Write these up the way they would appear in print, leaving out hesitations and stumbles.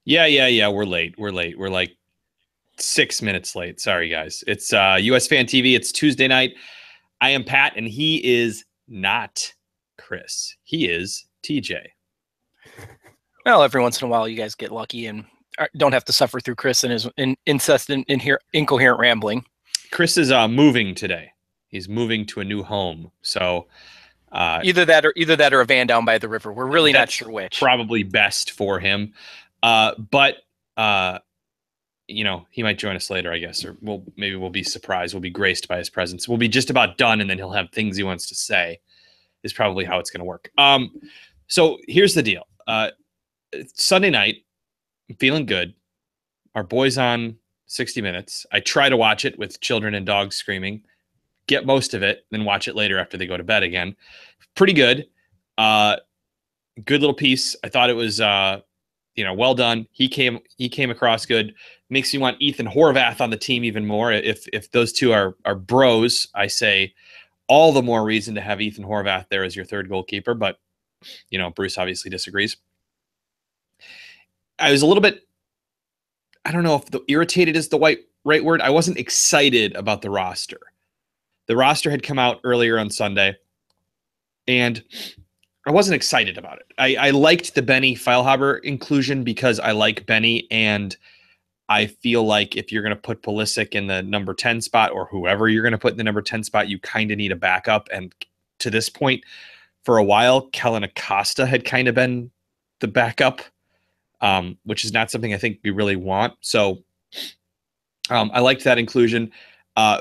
Yeah. We're late. We're like 6 minutes late. Sorry, guys. It's USFanTV. It's Tuesday night. I am Pat, and he is not Chris. He is TJ. Well, every once in a while, you guys get lucky and don't have to suffer through Chris and his incessant, incoherent rambling. Chris is moving today. He's moving to a new home. So either that or a van down by the river. We're really not sure which. Probably best for him. But he might join us later, I guess, or maybe we'll be surprised. We'll be graced by his presence. We'll be just about done, and then he'll have things he wants to say. Is probably how it's going to work. So here's the deal. Sunday night, I'm feeling good. Our boy's on 60 Minutes. I try to watch it with children and dogs screaming, get most of it, then watch it later after they go to bed again. Pretty good. Good little piece. I thought it was, well done. He came across good. Makes me want Ethan Horvath on the team even more. If those two are bros, I say all the more reason to have Ethan Horvath there as your third goalkeeper. But, Bruce obviously disagrees. I was a little bit, I don't know if irritated is the right word. I wasn't excited about the roster. The roster had come out earlier on Sunday, and I wasn't excited about it. I liked the Benny Feilhaber inclusion because I like Benny, and I feel like if you're going to put Pulisic in the number 10 spot, or whoever you're going to put in the number 10 spot, you kind of need a backup. And to this point, for a while, Kellen Acosta had kind of been the backup, which is not something I think we really want. So I liked that inclusion.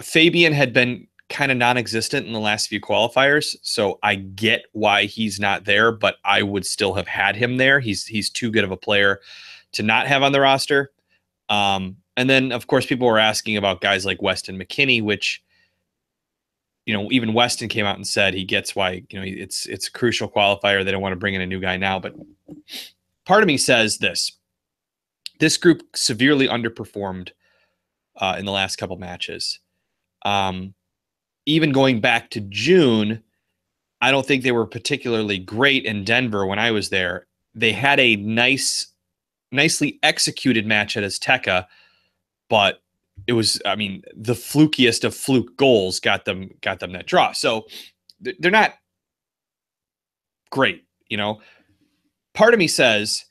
Fabian had been kind of non-existent in the last few qualifiers, so I get why he's not there, but I would still have had him there. He's too good of a player to not have on the roster. And then, of course, people were asking about guys like Weston McKennie, which, even Weston came out and said he gets why, it's a crucial qualifier. They don't want to bring in a new guy now, but part of me says this group severely underperformed in the last couple matches. Even going back to June, I don't think they were particularly great in Denver when I was there. They had a nicely executed match at Azteca, but it was, the flukiest of fluke goals got them that draw. So they're not great, Part of me says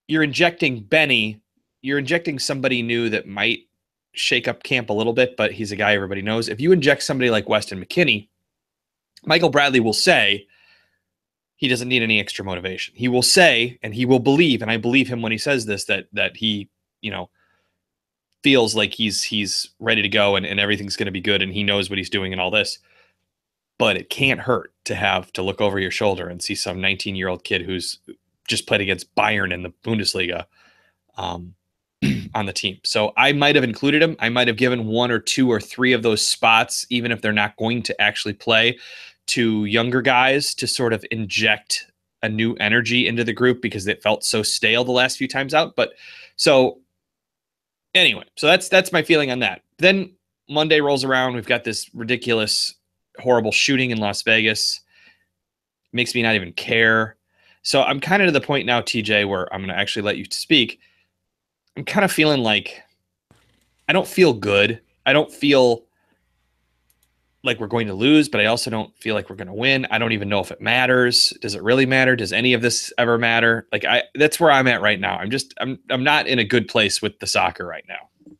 you're injecting Benny, you're injecting somebody new that might shake up camp a little bit, but he's a guy everybody knows. If you inject somebody like Weston McKennie, Michael Bradley will say he doesn't need any extra motivation. He will say, and he will believe, and I believe him when he says this, that he, feels like he's ready to go and everything's going to be good and he knows what he's doing and all this. But it can't hurt to have to look over your shoulder and see some 19-year-old kid who's just played against Bayern in the Bundesliga on the team. So I might have included him. I might have given 1 or 2 or 3 of those spots, even if they're not going to actually play, to younger guys to sort of inject a new energy into the group because it felt so stale the last few times out. But so anyway, so that's my feeling on that. Then Monday rolls around. We've got this ridiculous, horrible shooting in Las Vegas. Makes me not even care. So I'm kind of to the point now, TJ, where I'm going to actually let you speak. I'm kind of feeling like I don't feel good. I don't feel like we're going to lose, but I also don't feel like we're going to win. I don't even know if it matters. Does it really matter? Does any of this ever matter? Like that's where I'm at right now. I'm not in a good place with the soccer right now.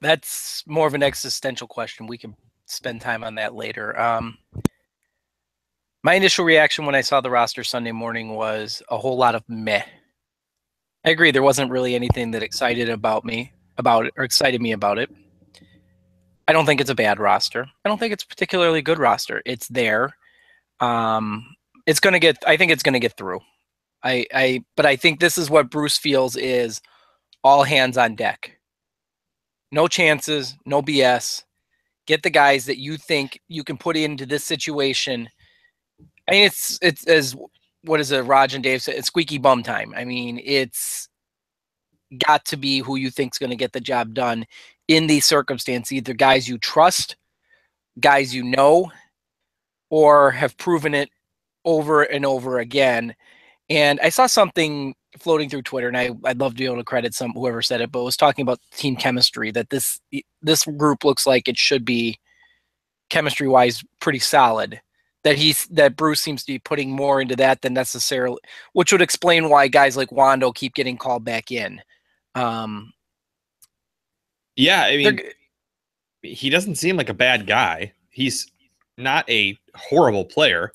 That's more of an existential question. We can spend time on that later. My initial reaction when I saw the roster Sunday morning was a whole lot of meh. I agree. There wasn't really anything that excited me about it. I don't think it's a bad roster. I don't think it's a particularly good roster. It's there. I think it's going to get through. But I think this is what Bruce feels is all hands on deck. No chances, no BS. Get the guys that you think you can put into this situation. I mean, it's as what is it, Raj and Dave said, it's squeaky bum time. I mean, it's got to be who you think's going to get the job done in these circumstances. Either guys you trust, guys you know, or have proven it over and over again. And I saw something floating through Twitter, and I'd love to be able to credit whoever said it, but was talking about team chemistry, that this group looks like it should be chemistry wise pretty solid. That Bruce seems to be putting more into that than necessarily, which would explain why guys like Wando keep getting called back in. Yeah, I mean, he doesn't seem like a bad guy. He's not a horrible player.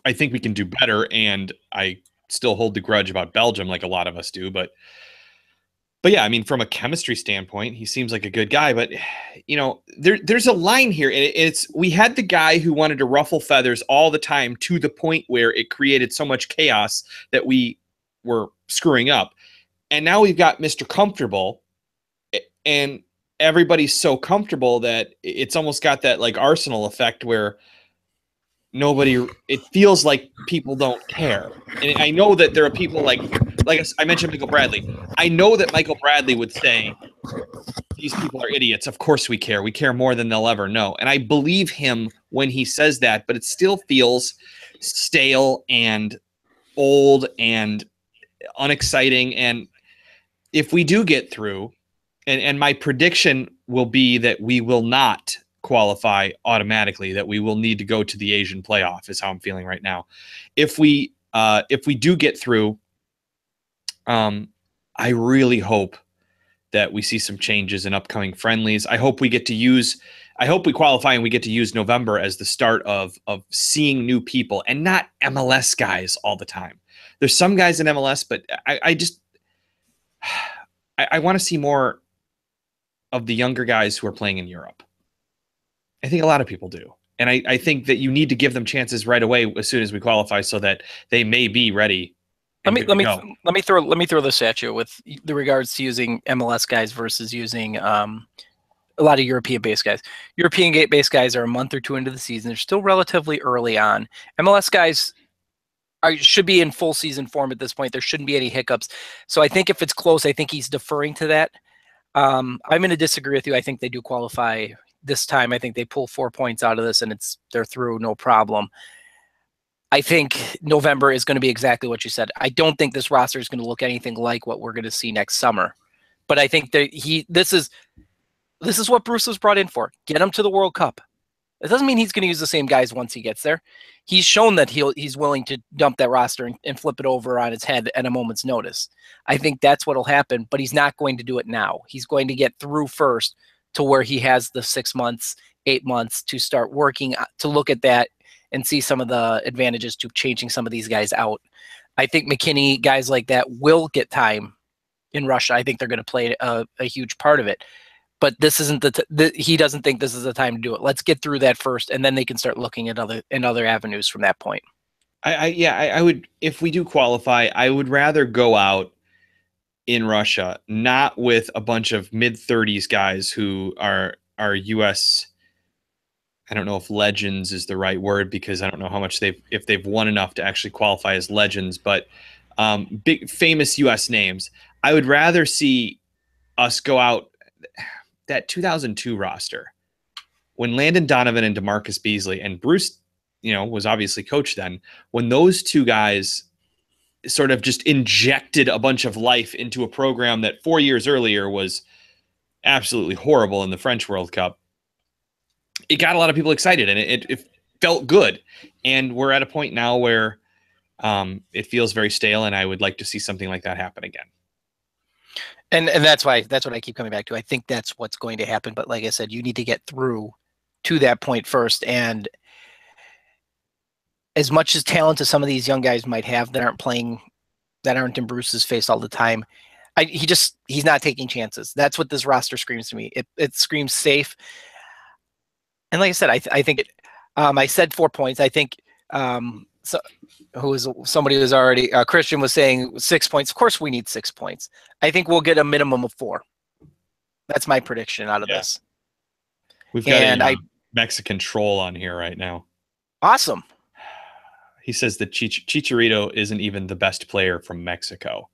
I think we can do better, and I still hold the grudge about Belgium like a lot of us do, but yeah, I mean, from a chemistry standpoint, he seems like a good guy, but you know, there's a line here. It's we had the guy who wanted to ruffle feathers all the time to the point where it created so much chaos that we were screwing up. And now we've got Mr. Comfortable, and everybody's so comfortable that it's almost got that like Arsenal effect where it feels like people don't care. And I know that there are people like I mentioned Michael Bradley. I know that Michael Bradley would say, these people are idiots. Of course we care. We care more than they'll ever know. And I believe him when he says that, but it still feels stale and old and unexciting. And if we do get through, and my prediction will be that we will not qualify automatically, that we will need to go to the Asian playoff is how I'm feeling right now. If we do get through, I really hope that we see some changes in upcoming friendlies. I hope we qualify and we get to use November as the start of seeing new people and not MLS guys all the time. There's some guys in MLS, but I want to see more of the younger guys who are playing in Europe. I think a lot of people do. And I think that you need to give them chances right away as soon as we qualify so that they may be ready. Let me throw this at you with the regards to using MLS guys versus using a lot of European-based guys. European-based guys are a month or two into the season. They're still relatively early on. MLS guys should be in full season form at this point. There shouldn't be any hiccups. So I think if it's close, I think he's deferring to that. I'm going to disagree with you. I think they do qualify this time. I think they pull 4 points out of this and they're through, no problem. I think November is going to be exactly what you said. I don't think this roster is going to look anything like what we're going to see next summer. But I think that this is what Bruce was brought in for. Get him to the World Cup. It doesn't mean he's going to use the same guys once he gets there. He's shown that he's willing to dump that roster and flip it over on its head at a moment's notice. I think that's what will happen, but he's not going to do it now. He's going to get through first to where he has the 6 months, 8 months to start working, to look at that and see some of the advantages to changing some of these guys out. I think McKinney, guys like that, will get time in Russia. I think they're going to play a huge part of it. But this isn't he doesn't think this is the time to do it. Let's get through that first, and then they can start looking at other avenues from that point. I would, if we do qualify, I would rather go out in Russia, not with a bunch of mid-30s guys who are US. I don't know if legends is the right word because I don't know how much if they've won enough to actually qualify as legends, but big famous US names. I would rather see us go out that 2002 roster when Landon Donovan and DeMarcus Beasley and Bruce, was obviously coach then, when those two guys sort of just injected a bunch of life into a program that 4 years earlier was absolutely horrible in the French World Cup. It got a lot of people excited and it felt good. And we're at a point now where it feels very stale, and I would like to see something like that happen again. And that's what I keep coming back to. I think that's what's going to happen. But like I said, you need to get through to that point first. And as much as talent as some of these young guys might have that aren't in Bruce's face all the time, he's not taking chances. That's what this roster screams to me. It screams safe. And like I said, I think I said 4 points. I think somebody was already Christian was saying 6 points. Of course, we need 6 points. I think we'll get a minimum of 4. That's my prediction out of this. We've got a Mexican troll on here right now. Awesome. He says that Chicharito isn't even the best player from Mexico.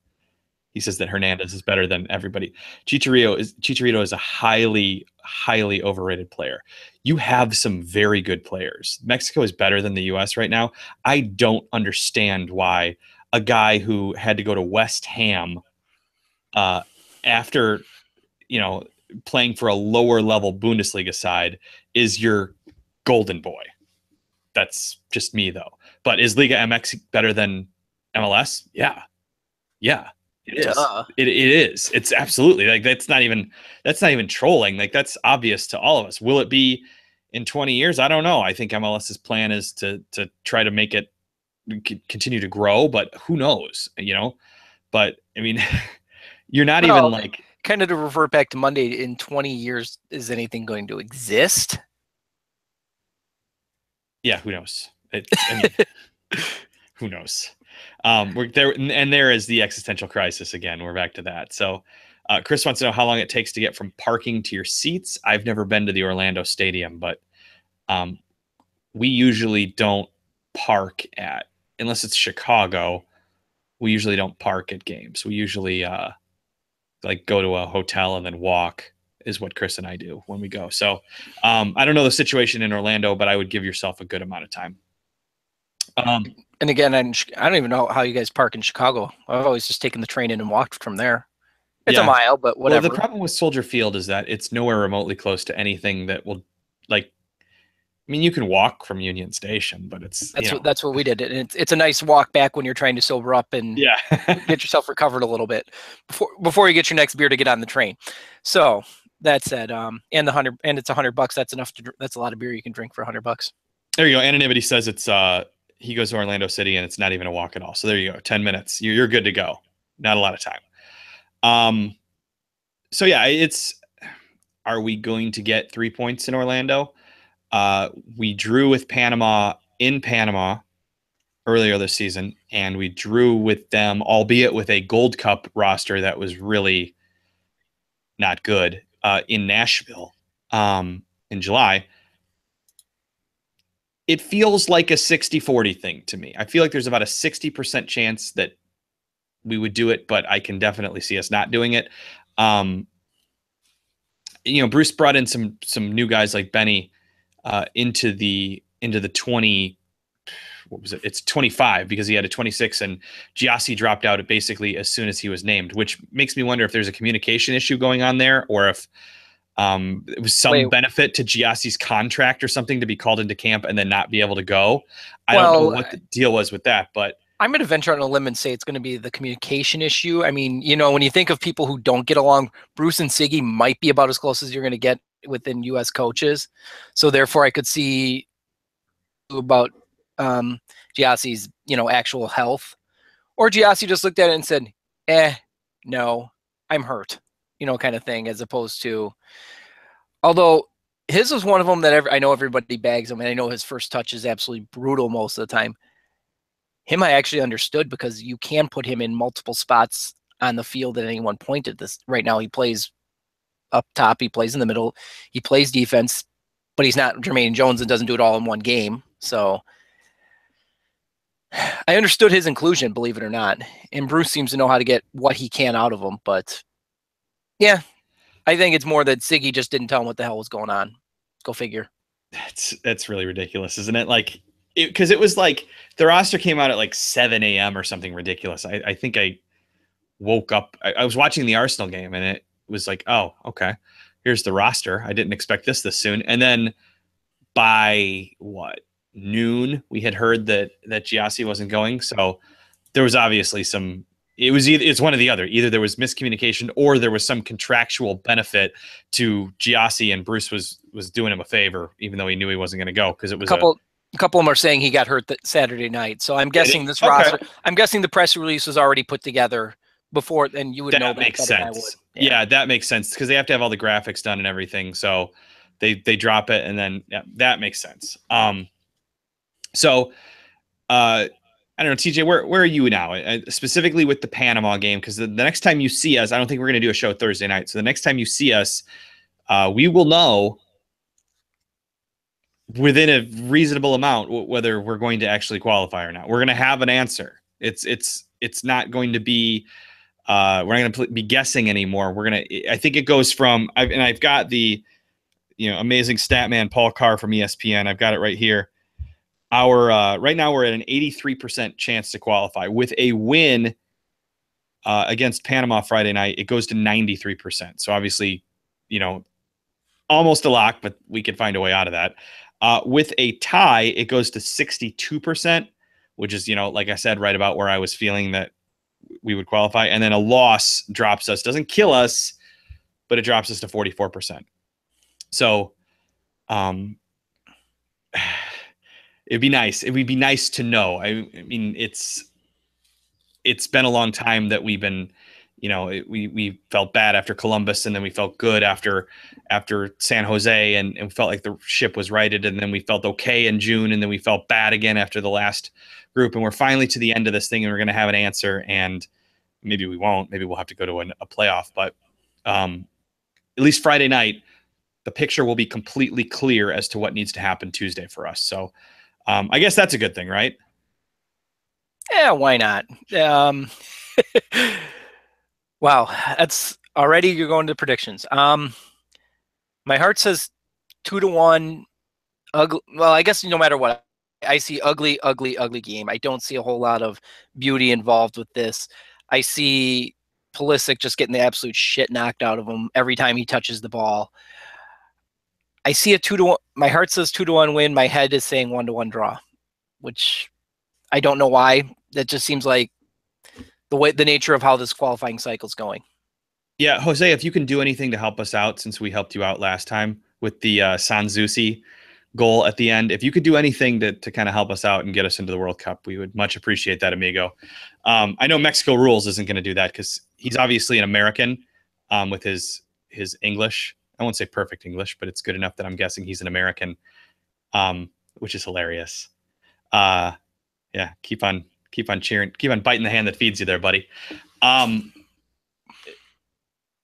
He says that Hernandez is better than everybody. Chicharito is a highly, highly overrated player. You have some very good players. Mexico is better than the U.S. right now. I don't understand why a guy who had to go to West Ham after, playing for a lower level Bundesliga side is your golden boy. That's just me though. But is Liga MX better than MLS? Yeah. It is. It is. It's absolutely, like, that's not even trolling. Like, that's obvious to all of us. Will it be in 20 years? I don't know. I think MLS's plan is to try to make it continue to grow, but who knows, But I mean, you're not even like, kind of to revert back to Monday, in 20 years, is anything going to exist? Yeah, who knows? Who knows? We're there, and there is the existential crisis again. We're back to that. So, Chris wants to know how long it takes to get from parking to your seats. I've never been to the Orlando Stadium, but we usually don't park unless it's Chicago. We usually don't park at games. We usually like go to a hotel and then walk, is what Chris and I do when we go. So I don't know the situation in Orlando, but I would give yourself a good amount of time. And again, I don't even know how you guys park in Chicago. I've always just taken the train in and walked from there. It's a mile, but whatever. Well, the problem with Soldier Field is that it's nowhere remotely close to anything that will, like, I mean, you can walk from Union Station, but that's what we did. And it's a nice walk back when you're trying to sober up and get yourself recovered a little bit before you get your next beer to get on the train. So that said, and it's $100. That's enough that's a lot of beer you can drink for $100. There you go. Anonymity says it's he goes to Orlando City and it's not even a walk at all. So there you go. 10 minutes. You're good to go. Not a lot of time. So yeah, are we going to get 3 points in Orlando? We drew with Panama in Panama earlier this season, and we drew with them, albeit with a Gold Cup roster that was really not good, in Nashville in July. It feels like a 60-40 thing to me. I feel like there's about a 60% chance that we would do it, but I can definitely see us not doing it. Bruce brought in some new guys like Benny into the 20. What was it? It's 25 because he had a 26, and Giassi dropped out basically as soon as he was named, which makes me wonder if there's a communication issue going on there, or if it was some benefit to Giassi's contract or something to be called into camp and then not be able to go. I don't know what the deal was with that, but I'm going to venture on a limb and say it's going to be the communication issue. I mean, when you think of people who don't get along, Bruce and Siggy might be about as close as you're going to get within U.S. coaches. So therefore, I could see about Giassi's, actual health. Or Giassi just looked at it and said, no, I'm hurt, kind of thing, as opposed to, although his was one of them that I know everybody bags him, and I know his first touch is absolutely brutal most of the time. Him, I actually understood, because you can put him in multiple spots on the field at any one point. Right now, he plays up top, he plays in the middle, he plays defense, but he's not Jermaine Jones and doesn't do it all in one game. So I understood his inclusion, believe it or not. And Bruce seems to know how to get what he can out of him. But yeah, I think it's more that Siggy just didn't tell him what the hell was going on. Go figure. That's really ridiculous, isn't it? Like, because it was like the roster came out at like 7 a.m. or something ridiculous. I think I woke up. I was watching the Arsenal game, and it was like, oh, okay, here's the roster. I didn't expect this soon. And then by noon, we had heard that Giassi wasn't going. So there was obviously it's one or the other. Either there was miscommunication or there was some contractual benefit to Giassi, and Bruce was doing him a favor, even though he knew he wasn't going to go, because it was a couple of them are saying he got hurt that Saturday night. So I'm guessing this roster, I'm guessing the press release was already put together before, and you would know that makes sense. Yeah, that makes sense, because they have to have all the graphics done and everything. So they drop it, and then that makes sense. So I don't know, TJ, where are you now? Specifically with the Panama game, because the next time you see us, I don't think we're going to do a show Thursday night. So the next time you see us, we will know within a reasonable amount whether we're going to actually qualify or not. We're going to have an answer. It's not going to be we're not going to be guessing anymore. I think it goes from, I've got the amazing stat man Paul Carr from ESPN. I've got it right here. Our right now we're at an 83% chance to qualify. With a win against Panama Friday night, it goes to 93%. So obviously, almost a lock, but we could find a way out of that. With a tie, it goes to 62%, which is, like I said, right about where I was feeling that we would qualify. And then a loss drops us, doesn't kill us, but it drops us to 44%. So, it'd be nice. It would be nice to know. I mean, it's been a long time that we've been, we felt bad after Columbus, and then we felt good after San Jose, and we felt like the ship was righted, and then we felt okay in June, and then we felt bad again after the last group, and we're finally to the end of this thing, and we're going to have an answer, and maybe we won't. Maybe we'll have to go to a playoff, but at least Friday night, the picture will be completely clear as to what needs to happen Tuesday for us. So I guess that's a good thing, right? Yeah, why not? Wow, that's already you're going to predictions. My heart says 2-1. Ugly. Well, I guess no matter what, I see ugly game. I don't see a whole lot of beauty involved with this. I see Pulisic just getting the absolute shit knocked out of him every time he touches the ball. I see a 2-1. My heart says 2-1 win. My head is saying 1-1 draw, which I don't know why. That just seems like the nature of how this qualifying cycle is going. Yeah, Jose, if you can do anything to help us out, since we helped you out last time with the Sanzusi goal at the end, if you could do anything to kind of help us out and get us into the World Cup, we would much appreciate that, amigo. I know Mexico Rules isn't going to do that because he's obviously an American with his English. I won't say perfect English, but it's good enough that I'm guessing he's an American, which is hilarious. Yeah, keep on cheering, keep on biting the hand that feeds you there, buddy.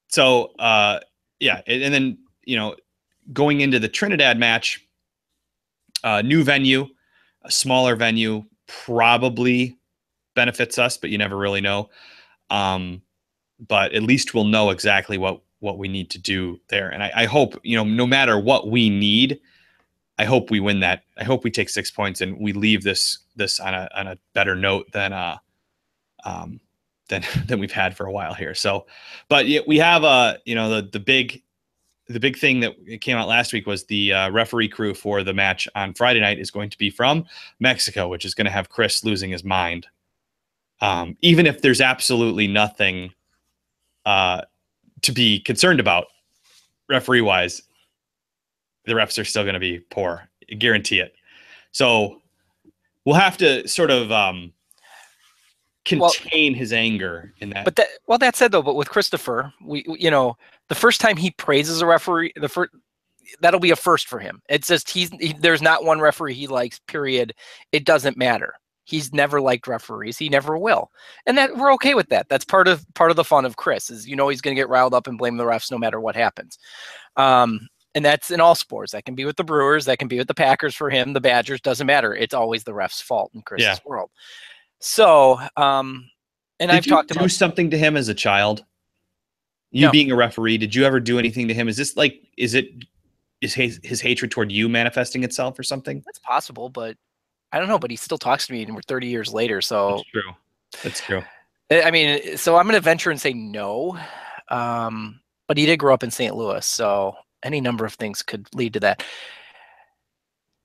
So yeah, and then going into the Trinidad match, new venue, a smaller venue probably benefits us, but you never really know. But at least we'll know exactly what we need to do there. And I hope, no matter what we need, I hope we win that. I hope we take 6 points and we leave this on a better note than we've had for a while here. So, but we have the big thing that came out last week was the referee crew for the match on Friday night is going to be from Mexico, which is going to have Chris losing his mind. Even if there's absolutely nothing to be concerned about referee wise, the refs are still going to be poor. I guarantee it. So we'll have to sort of contain his anger in that. But that said, though, but with Christopher, we the first time he praises a referee, that'll be a first for him. It's just there's not one referee he likes, period. It doesn't matter. He's never liked referees. He never will. And that we're okay with that. That's part of the fun of Chris is, he's going to get riled up and blame the refs no matter what happens. And that's in all sports. That can be with the Brewers. That can be with the Packers for him. The Badgers, doesn't matter. It's always the ref's fault in Chris's world. So, and I've talked about something to him as a child. You being a referee, did you ever do anything to him? Is this like, is his hatred toward you manifesting itself or something? That's possible, but I don't know. But he still talks to me, and we're 30 years later. So That's true. I mean, so I'm going to venture and say no. But he did grow up in St. Louis, so any number of things could lead to that.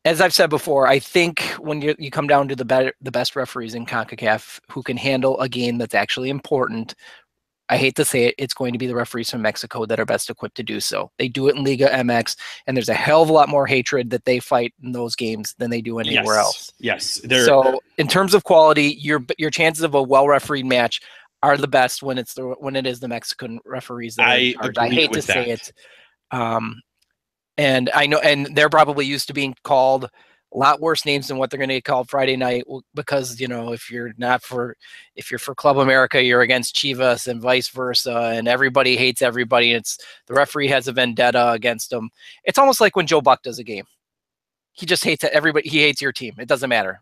As I've said before, I think when you come down to the best referees in CONCACAF who can handle a game that's actually important, I hate to say it, it's going to be the referees from Mexico that are best equipped to do so. They do it in Liga MX, and there's a hell of a lot more hatred that they fight in those games than they do anywhere else. Yes. So in terms of quality, your chances of a well-refereed match are the best when it is the Mexican referees that are in charge. I hate to say it. And I know, and they're probably used to being called a lot worse names than what they're going to get called Friday night because, if you're for Club America, you're against Chivas and vice versa, and everybody hates everybody. The referee has a vendetta against them. It's almost like when Joe Buck does a game. He just hates everybody. He hates your team. It doesn't matter.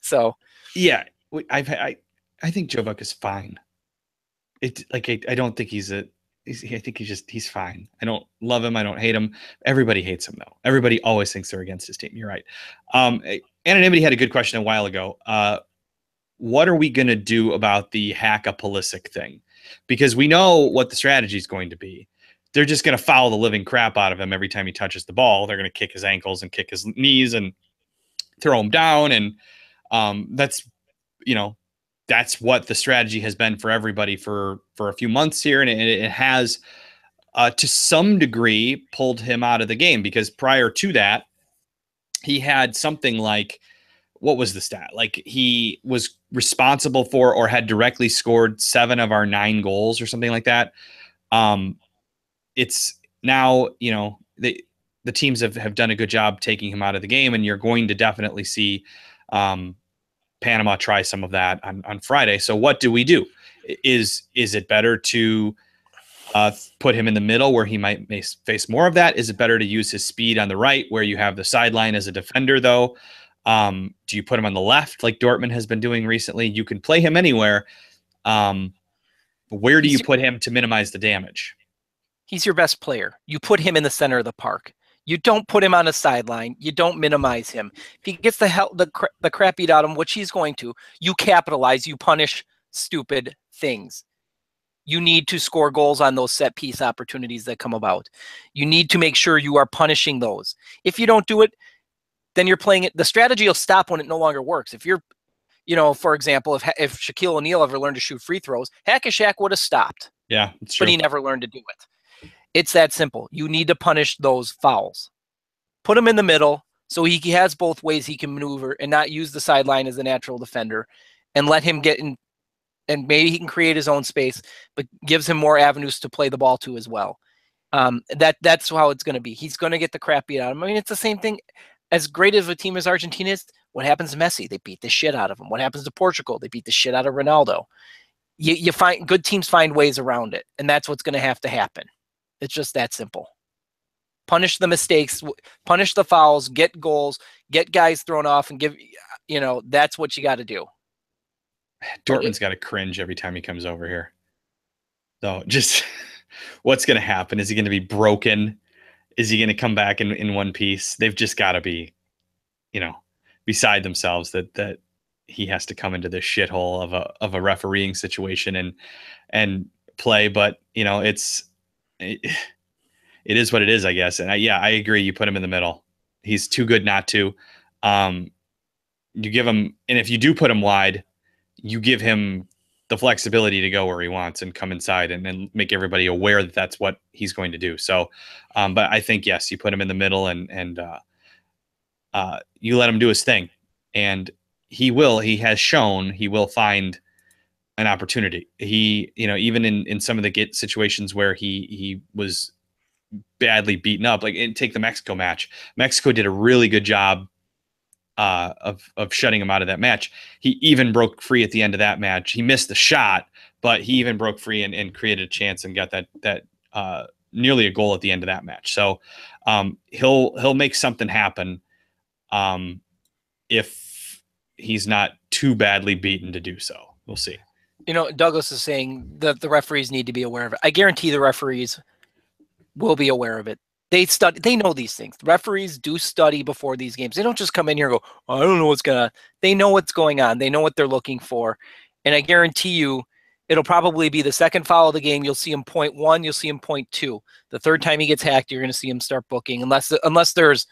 So, yeah, I think Joe Buck is fine. I don't think he's I think he's fine. I don't love him. I don't hate him. Everybody hates him though. Everybody always thinks they're against his team. You're right. Anonymity had a good question a while ago. What are we going to do about the hack a Pulisic thing? Because we know what the strategy is going to be. They're just going to foul the living crap out of him every time he touches the ball. They're going to kick his ankles and kick his knees and throw him down. And that's what the strategy has been for everybody for a few months here. And it has, to some degree, pulled him out of the game, because prior to that, he had something like, what was the stat? Like, he was responsible for or had directly scored 7 of our 9 goals or something like that. It's now, the teams have done a good job taking him out of the game, and you're going to definitely see Panama try some of that on Friday. So what do we do? Is it better to put him in the middle where he might face more of that? Is it better to use his speed on the right where you have the sideline as a defender, though? Do you put him on the left like Dortmund has been doing recently? You can play him anywhere. Where do you put him to minimize the damage? He's your best player. You put him in the center of the park. You don't put him on a sideline. You don't minimize him. If he gets the crap beat out of him, which he's going to, you capitalize. You punish stupid things. You need to score goals on those set piece opportunities that come about. You need to make sure you are punishing those. If you don't do it, then you're playing it. The strategy will stop when it no longer works. If you're, for example, if Shaquille O'Neal ever learned to shoot free throws, Hack-a-Shaq would have stopped. Yeah, it's true. But he never learned to do it. It's that simple. You need to punish those fouls. Put him in the middle so he has both ways he can maneuver and not use the sideline as a natural defender, and let him get in, and maybe he can create his own space, but gives him more avenues to play the ball to as well. That's how it's going to be. He's going to get the crap beat out of him. I mean, it's the same thing. As great of a team as Argentina is, what happens to Messi? They beat the shit out of him. What happens to Portugal? They beat the shit out of Ronaldo. You find good teams find ways around it, and that's what's going to have to happen. It's just that simple. Punish the mistakes, punish the fouls, get goals, get guys thrown off, and that's what you got to do. Dortmund's got to cringe every time he comes over here. So just what's going to happen? Is he going to be broken? Is he going to come back in one piece? They've just got to be, beside themselves that he has to come into this shithole of a refereeing situation and play. But it is what it is, I guess. And I agree. You put him in the middle. He's too good not to. You give him, and if you do put him wide, you give him the flexibility to go where he wants and come inside and make everybody aware that that's what he's going to do. So, but I think, yes, you put him in the middle and you let him do his thing, and he has shown he will find an opportunity. He, even in some of the situations where he was badly beaten up, like take the Mexico match. Mexico did a really good job of shutting him out of that match. He even broke free at the end of that match. He missed the shot, but he even broke free and created a chance and got that nearly a goal at the end of that match. So he'll make something happen if he's not too badly beaten to do so. We'll see. Douglas is saying that the referees need to be aware of it. I guarantee the referees will be aware of it. They know these things. The referees do study before these games. They don't just come in here and go, I don't know what's they know what's going on. They know what they're looking for. And I guarantee you, it'll probably be the second foul of the game. You'll see him 0.1, you'll see him 0.2. The third time he gets hacked, you're going to see him start booking, unless there's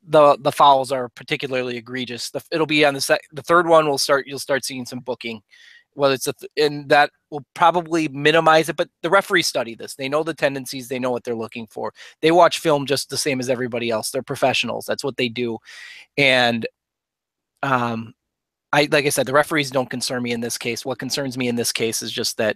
the fouls are particularly egregious. It'll be on the third one. You'll start seeing some booking. Whether it's and that will probably minimize it, but the referees study this. They know the tendencies. They know what they're looking for. They watch film just the same as everybody else. They're professionals. That's what they do. And like I said, the referees don't concern me in this case. What concerns me in this case is just that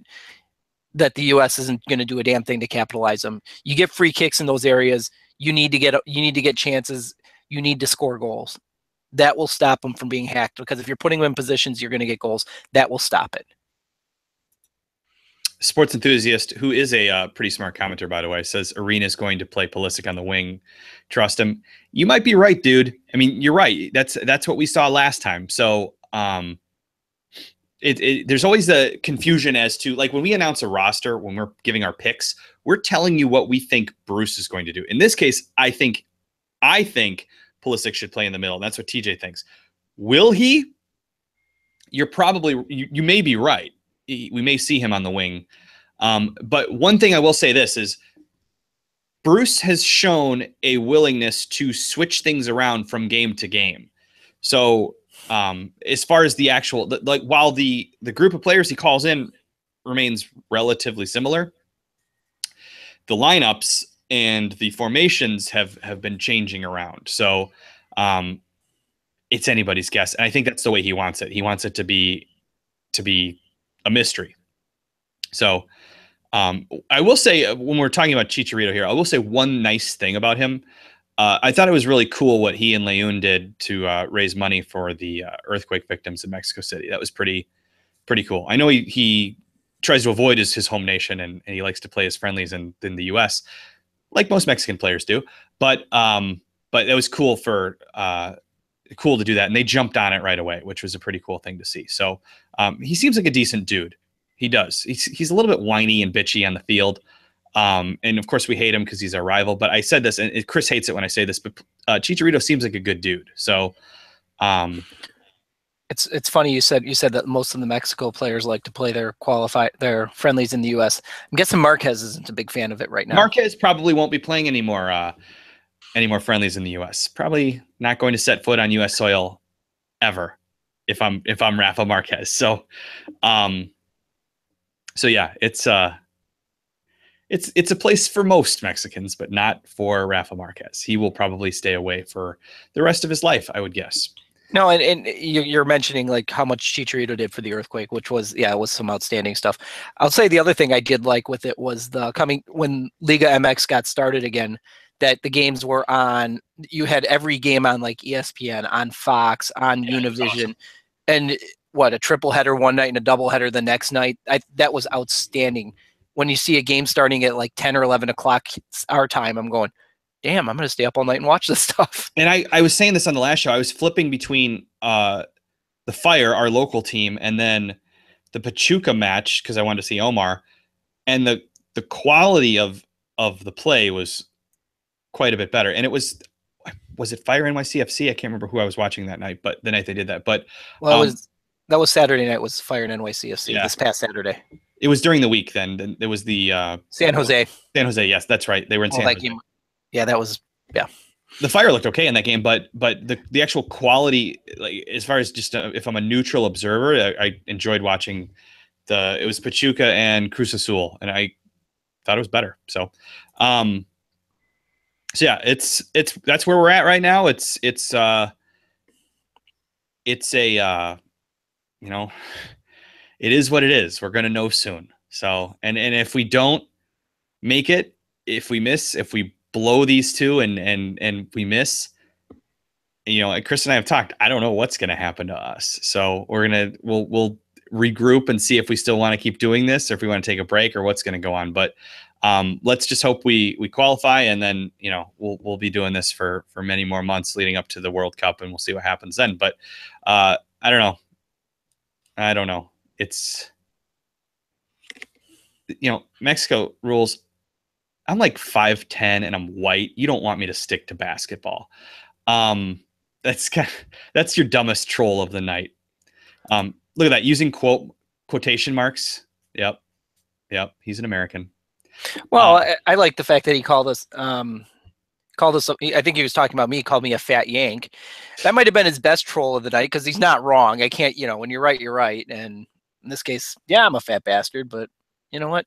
the U.S. isn't going to do a damn thing to capitalize them. You get free kicks in those areas. You need to get chances. You need to score goals. That will stop them from being hacked, because if you're putting them in positions, you're going to get goals. That will stop it. Sports enthusiast, who is a pretty smart commenter, by the way, says Arena's going to play Pulisic on the wing. Trust him. You might be right, dude. I mean, you're right. That's what we saw last time. So there's always the confusion as to, like, when we announce a roster, when we're giving our picks, we're telling you what we think Bruce is going to do. In this case, I think Pulisic should play in the middle. That's what TJ thinks. Will he? You're probably, you may be right. We may see him on the wing. But one thing I will say this is, Bruce has shown a willingness to switch things around from game to game. So as far as the actual, like, while the group of players he calls in remains relatively similar, the lineups and the formations have been changing around. So it's anybody's guess. And I think that's the way he wants it. He wants it to be a mystery. So I will say, when we're talking about Chicharito here, I will say one nice thing about him. I thought it was really cool what he and Leon did to raise money for the earthquake victims in Mexico City. That was pretty cool. I know he tries to avoid his home nation, and he likes to play his friendlies in the U.S., like most Mexican players do. But it was cool to do that, and they jumped on it right away, which was a pretty cool thing to see. So he seems like a decent dude. He does. He's a little bit whiny and bitchy on the field. And of course we hate him because he's our rival. But I said this, and Chris hates it when I say this, but Chicharito seems like a good dude. So it's funny you said that most of the Mexico players like to play their friendlies in the U.S. I'm guessing Marquez isn't a big fan of it right now. Marquez probably won't be playing any more friendlies in the U.S. Probably not going to set foot on U.S. soil ever if I'm Rafa Marquez. So yeah, it's a place for most Mexicans, but not for Rafa Marquez. He will probably stay away for the rest of his life, I would guess. No, and you're mentioning like how much Chicharito did for the earthquake, which was some outstanding stuff. I'll say the other thing I did like with it was when Liga MX got started again, that the games were on. You had every game on like ESPN, on Fox, on Univision, awesome. And a triple header one night and a double header the next night. That was outstanding. When you see a game starting at like 10 or 11 o'clock our time, I'm going, damn, I'm going to stay up all night and watch this stuff. And I was saying this on the last show. I was flipping between the Fire, our local team, and then the Pachuca match because I wanted to see Omar. And the quality of the play was quite a bit better. And it was it Fire NYCFC? I can't remember who I was watching that night, but the night they did that. But that was Saturday night. Was Fire NYCFC this past Saturday? It was during the week. Then it was the San Jose. San Jose, yes, that's right. They were in San Jose. Game. Yeah, that was The Fire looked okay in that game, but the actual quality, like as far as just if I'm a neutral observer, I enjoyed watching it was Pachuca and Cruz Azul, and I thought it was better. So yeah, that's where we're at right now. It's a it is what it is. We're going to know soon. So, and if we don't make it, if we blow these two and we miss, Chris and I have talked, I don't know what's going to happen to us. So we'll regroup and see if we still want to keep doing this or if we want to take a break or what's going to go on. But let's just hope we qualify, and then, we'll be doing this for many more months leading up to the World Cup, and we'll see what happens then. But I don't know. It's, Mexico rules. I'm like 5'10" and I'm white. You don't want me to stick to basketball. That's your dumbest troll of the night. Look at that, using quotation marks. Yep. He's an American. Well, I like the fact that he called us. I think he was talking about me. He called me a fat yank. That might have been his best troll of the night because he's not wrong. I can't, when you're right, you're right. And in this case, yeah, I'm a fat bastard. But you know what?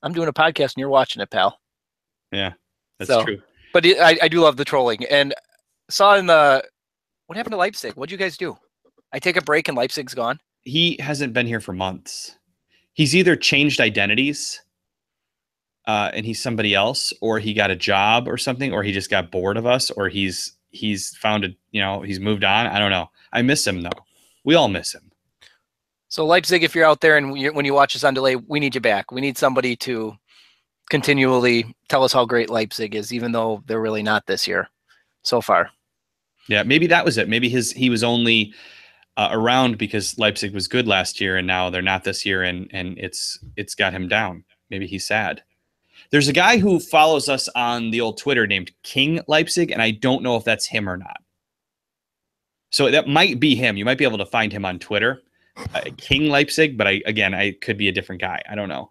I'm doing a podcast and you're watching it, pal. Yeah, that's true. But I do love the trolling. And saw what happened to Leipzig? What'd you guys do? I take a break and Leipzig's gone. He hasn't been here for months. He's either changed identities and he's somebody else, or he got a job or something, or he just got bored of us, or he's found he's moved on. I don't know. I miss him though. We all miss him. So Leipzig, if you're out there and when you watch us on delay, we need you back. We need somebody to continually tell us how great Leipzig is, even though they're really not this year so far. Yeah, maybe that was it. Maybe he was only around because Leipzig was good last year and now they're not this year, and it's got him down. Maybe he's sad. There's a guy who follows us on the old Twitter named King Leipzig, and I don't know if that's him or not. So that might be him. You might be able to find him on Twitter, King Leipzig, but I could be a different guy. I don't know.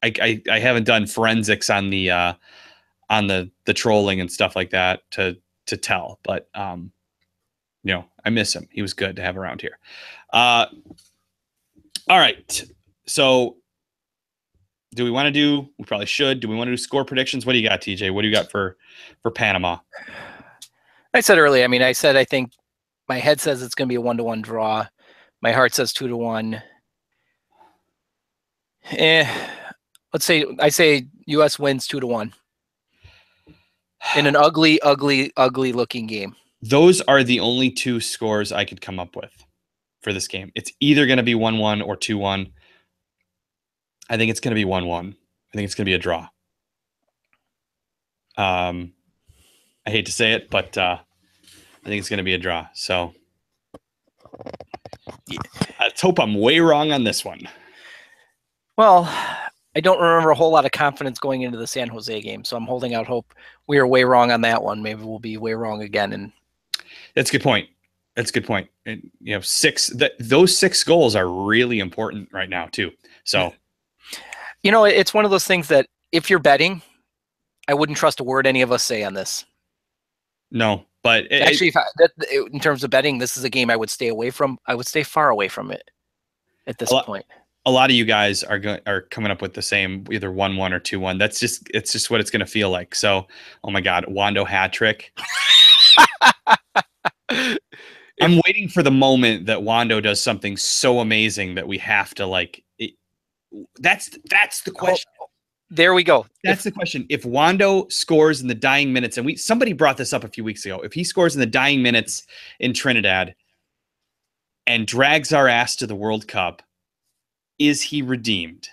I haven't done forensics on the trolling and stuff like that to tell, but I miss him. He was good to have around here. All right. So do we want to do, we probably should. Do we want to do score predictions? What do you got, TJ? What do you got for Panama? I said earlier, I said I think my head says it's going to be a 1-1 draw. My heart says 2-1. Let's say I say US wins 2-1 in an ugly looking game. Those are the only two scores I could come up with for this game. It's either going to be 1-1 or 2-1. I think it's going to be 1-1. I think it's going to be a draw. I hate to say it, but I think it's going to be a draw. So let's hope I'm way wrong on this one. Well, I don't remember a whole lot of confidence going into the San Jose game, so I'm holding out hope we are way wrong on that one. Maybe we'll be way wrong again. And that's a good point. That's a good point. And those 6 goals are really important right now too. So, it's one of those things that if you're betting, I wouldn't trust a word any of us say on this. No, but actually, in terms of betting, this is a game I would stay away from. I would stay far away from it at this point. A lot of you guys are coming up with the same, either 1-1 or 2-1. It's just what it's going to feel like. So, oh my God, Wando hat trick. I'm waiting for the moment that Wando does something so amazing that we have to that's the question. Oh, there we go. That's the question. If Wando scores in the dying minutes, and somebody brought this up a few weeks ago, if he scores in the dying minutes in Trinidad and drags our ass to the World Cup, is he redeemed?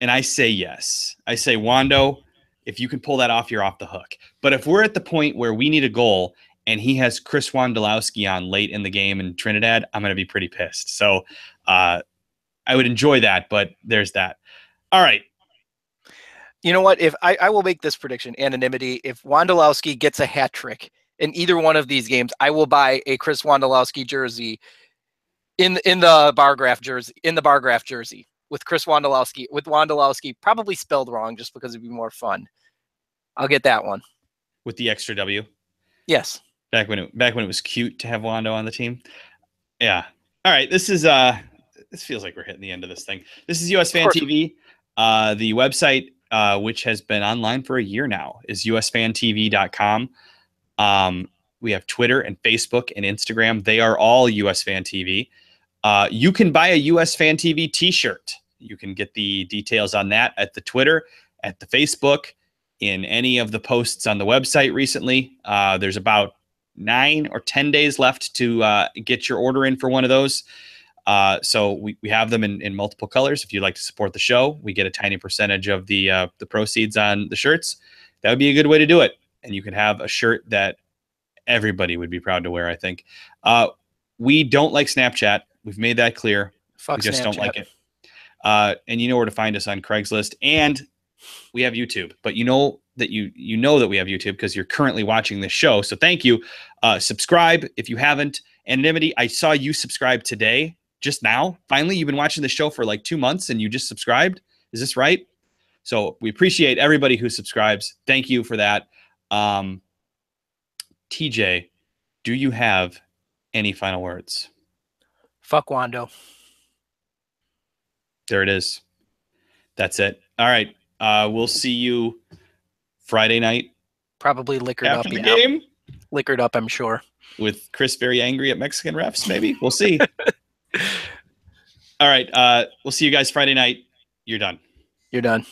And I say yes. I say, Wando, if you can pull that off, you're off the hook. But if we're at the point where we need a goal and he has Chris Wondolowski on late in the game in Trinidad, I'm going to be pretty pissed. So I would enjoy that, but there's that. All right. You know what? If I will make this prediction, anonymity, if Wondolowski gets a hat trick in either one of these games, I will buy a Chris Wondolowski jersey in the bar graph jersey with Chris Wondolowski, with Wondolowski probably spelled wrong just because it'd be more fun. I'll get that one. With the extra W? Yes. Back when it was cute to have Wando on the team. Yeah. All right. This feels like we're hitting the end of this thing. This is USfanTV. The website, which has been online for a year now, is USfanTV.com. We have Twitter and Facebook and Instagram. They are all USfanTV. You can buy a USfanTV t-shirt. You can get the details on that at the Twitter, at the Facebook, in any of the posts on the website recently. There's about 9 or 10 days left to get your order in for one of those. So we have them in multiple colors. If you'd like to support the show, we get a tiny percentage of the proceeds on the shirts. That would be a good way to do it. And you can have a shirt that everybody would be proud to wear, I think. We don't like Snapchat. We've made that clear. Fuck we just Snapchat. don't like it. And you know where to find us on Craigslist. And we have YouTube. But you know that you know that we have YouTube because you're currently watching this show. So thank you. Subscribe if you haven't. Anonymity, I saw you subscribe today, just now. Finally, you've been watching the show for like 2 months and you just subscribed. Is this right? So we appreciate everybody who subscribes. Thank you for that. TJ, do you have any final words? Fuck Wando. There it is. That's it. All right. We'll see you Friday night. Probably liquored after up. The game. Liquored up, I'm sure. With Chris very angry at Mexican refs, maybe. We'll see. All right. We'll see you guys Friday night. You're done. You're done.